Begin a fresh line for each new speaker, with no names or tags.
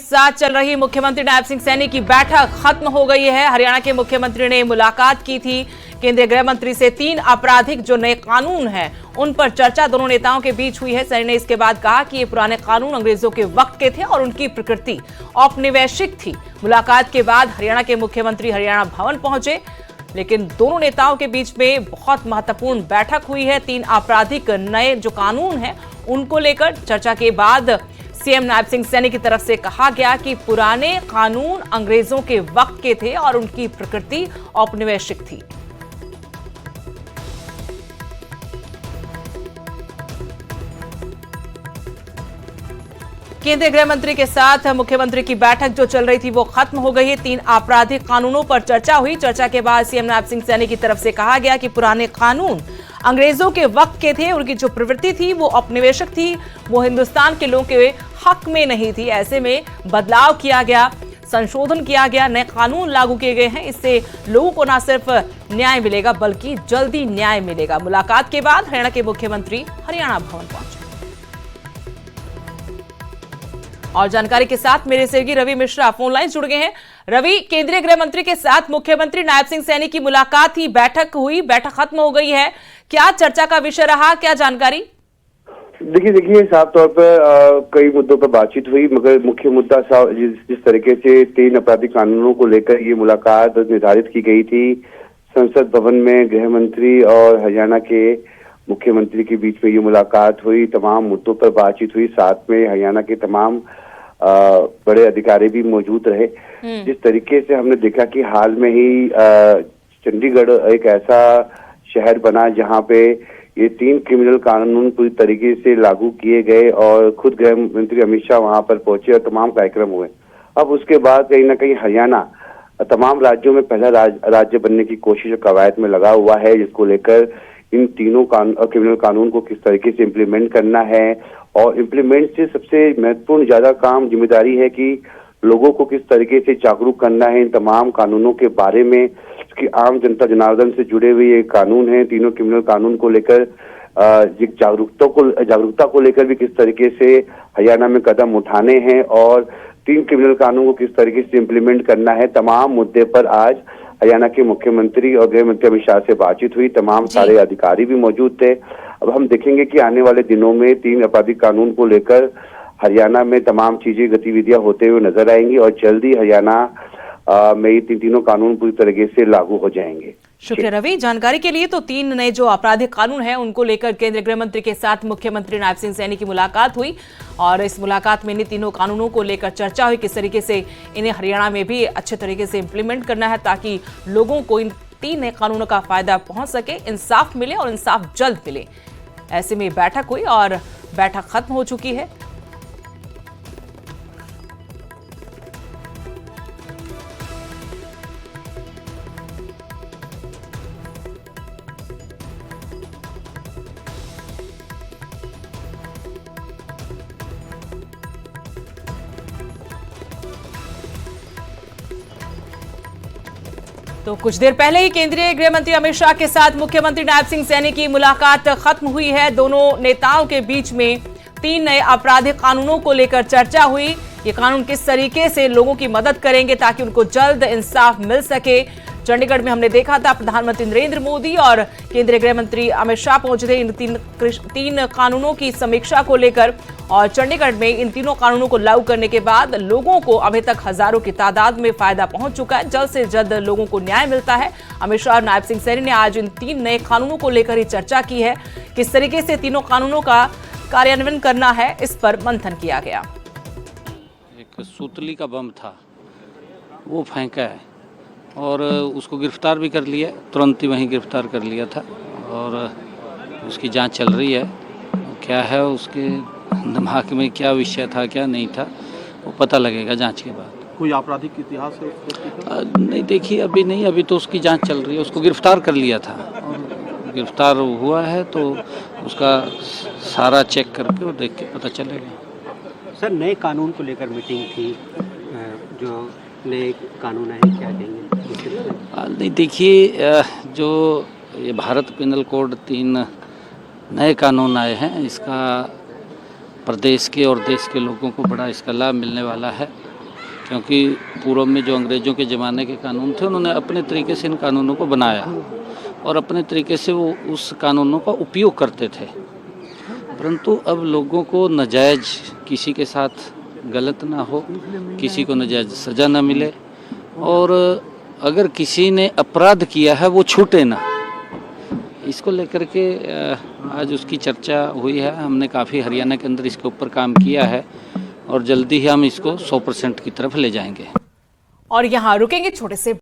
साथ चल रही मुख्यमंत्री नायब सिंह सैनी की बैठक खत्म हो गई है। हरियाणा के मुख्यमंत्री ने मुलाकात की थी केंद्रीय गृह मंत्री से। 3 आपराधिक जो नए कानून हैं उन पर चर्चा दोनों नेताओं के बीच हुई है। सैनी ने इसके बाद कहा कि ये पुराने कानून अंग्रेजों के वक्त के थे और उनकी प्रकृति औपनिवेशिक थी। मुलाकात के बाद हरियाणा के मुख्यमंत्री हरियाणा भवन पहुंचे, लेकिन दोनों नेताओं के बीच में बहुत महत्वपूर्ण बैठक हुई है। 3 आपराधिक नए जो कानून हैं उनको लेकर चर्चा के बाद सीएम नायब सिंह सैनी की तरफ से कहा गया कि पुराने कानून अंग्रेजों के वक्त के थे और उनकी प्रकृति औपनिवेशिक थी। केंद्रीय गृह मंत्री के साथ मुख्यमंत्री की बैठक जो चल रही थी वो खत्म हो गई है। 3 आपराधिक कानूनों पर चर्चा हुई। चर्चा के बाद सीएम नायब सिंह सैनी की तरफ से कहा गया कि पुराने कानून अंग्रेजों के वक्त के थे, उनकी जो प्रवृत्ति थी वो औपनिवेशिक थी, वो हिंदुस्तान के लोगों के हक में नहीं थी। ऐसे में बदलाव किया गया, संशोधन किया गया, नए कानून लागू किए गए हैं। इससे लोगों को न सिर्फ न्याय मिलेगा बल्कि जल्दी न्याय मिलेगा। मुलाकात के बाद हरियाणा के मुख्यमंत्री हरियाणा भवन पहुंचे और जानकारी के साथ मेरे सहयोगी रवि मिश्रा फोन लाइन जुड़ गए हैं। रवि, केंद्रीय गृह मंत्री के साथ मुख्यमंत्री नायब सिंह सैनी की मुलाकात थी, बैठक हुई, बैठक खत्म हो गई है, क्या चर्चा का विषय रहा, क्या जानकारी?
देखिए साफ तौर पर कई मुद्दों पर बातचीत हुई, मगर मुख्य मुद्दा जिस तरीके से 3 आपराधिक कानूनों को लेकर ये मुलाकात निर्धारित की गई थी, संसद भवन में गृह मंत्री और हरियाणा के मुख्यमंत्री के बीच में ये मुलाकात हुई, तमाम मुद्दों पर बातचीत हुई। साथ में हरियाणा के तमाम बड़े अधिकारी भी मौजूद रहे। जिस तरीके से हमने देखा कि हाल में ही चंडीगढ़ एक ऐसा शहर बना जहां पे ये 3 क्रिमिनल कानून पूरी तरीके से लागू किए गए और खुद गृह मंत्री अमित शाह वहां पर पहुंचे और तमाम कार्यक्रम हुए। अब उसके बाद कहीं ना कहीं हरियाणा तमाम राज्यों में पहला राज्य बनने की कोशिश और कवायद में लगा हुआ है, जिसको लेकर इन तीनों क्रिमिनल कानून को किस तरीके से इम्प्लीमेंट करना है। और इम्प्लीमेंट से सबसे महत्वपूर्ण ज्यादा काम जिम्मेदारी है कि लोगों को किस तरीके से जागरूक करना है इन तमाम कानूनों के बारे में, कि आम जनता जनार्दन से जुड़े हुए ये कानून हैं। तीनों क्रिमिनल कानून को लेकर जागरूकता को लेकर भी किस तरीके से हरियाणा में कदम उठाने हैं और 3 क्रिमिनल कानून को किस तरीके से इम्प्लीमेंट करना है, तमाम मुद्दे पर आज हरियाणा के मुख्यमंत्री और गृह मंत्री अमित शाह से बातचीत हुई। तमाम सारे अधिकारी भी मौजूद थे। अब हम देखेंगे कि आने वाले दिनों में 3 आपराधिक कानून को लेकर हरियाणा में तमाम चीजें गतिविधियां होते हुए नजर आएंगी और जल्दी हरियाणा में ये तीनों कानून पूरी तरीके से लागू हो जाएंगे।
शुक्रिया रवि जानकारी के लिए। तो 3 नए जो आपराधिक कानून हैं उनको लेकर केंद्रीय गृह मंत्री के साथ मुख्यमंत्री नायब सिंह सैनी की मुलाकात हुई और इस मुलाकात में इन तीनों कानूनों को लेकर चर्चा हुई, किस तरीके से इन्हें हरियाणा में भी अच्छे तरीके से इंप्लीमेंट करना है ताकि लोगों को इन 3 नए कानूनों का फायदा पहुंच सके, इंसाफ मिले और इंसाफ जल्द मिले। ऐसे में बैठक हुई और बैठक खत्म हो चुकी है। तो कुछ देर पहले ही केंद्रीय गृह मंत्री अमित शाह के साथ मुख्यमंत्री नायब सिंह सैनी की मुलाकात खत्म हुई है। दोनों नेताओं के बीच में 3 नए आपराधिक कानूनों को लेकर चर्चा हुई। ये कानून किस तरीके से लोगों की मदद करेंगे ताकि उनको जल्द इंसाफ मिल सके। चंडीगढ़ में हमने देखा था प्रधानमंत्री नरेंद्र मोदी और केंद्रीय गृह मंत्री अमित शाह पहुंचे थे इन 3 कानूनों की समीक्षा को लेकर। और चंडीगढ़ में इन तीनों कानूनों को लागू करने के बाद लोगों को अभी तक हजारों की तादाद में फायदा पहुंच चुका है। जल्द से जल्द लोगों को न्याय मिलता है। अमित शाह और नायब सिंह सैनी ने आज इन 3 नए कानूनों को लेकर ही चर्चा की है, किस तरीके से तीनों कानूनों का कार्यान्वयन करना है, इस पर मंथन किया गया।
एक सूतली का बम था वो फेंका है और उसको गिरफ्तार भी कर लिया, तुरंत ही वहीं गिरफ्तार कर लिया था और उसकी जांच चल रही है। क्या है उसके दिमाग में, क्या विषय था क्या नहीं था, वो पता लगेगा जांच के बाद।
कोई आपराधिक इतिहास है?
नहीं देखिए अभी नहीं, अभी तो उसकी जांच चल रही है। उसको गिरफ्तार कर लिया था और गिरफ्तार हुआ है तो उसका सारा चेक करके और देख के पता चलेगा।
सर नए कानून को लेकर मीटिंग थी, जो नए कानून है क्या कहेंगे?
नहीं देखिए जो ये भारत पिनल कोड 3 नए कानून आए हैं, इसका प्रदेश के और देश के लोगों को बड़ा इसका लाभ मिलने वाला है। क्योंकि पूर्व में जो अंग्रेज़ों के ज़माने के कानून थे उन्होंने अपने तरीके से इन कानूनों को बनाया और अपने तरीके से वो उस कानूनों का उपयोग करते थे। परंतु अब लोगों को नाजायज़ किसी के साथ गलत ना हो, किसी को नाजायज़ सज़ा ना मिले और अगर किसी ने अपराध किया है वो छूटे ना, इसको लेकर के आज उसकी चर्चा हुई है। हमने काफ़ी हरियाणा के अंदर इसके ऊपर काम किया है और जल्दी ही हम इसको 100% की तरफ ले जाएंगे।
और यहाँ रुकेंगे छोटे से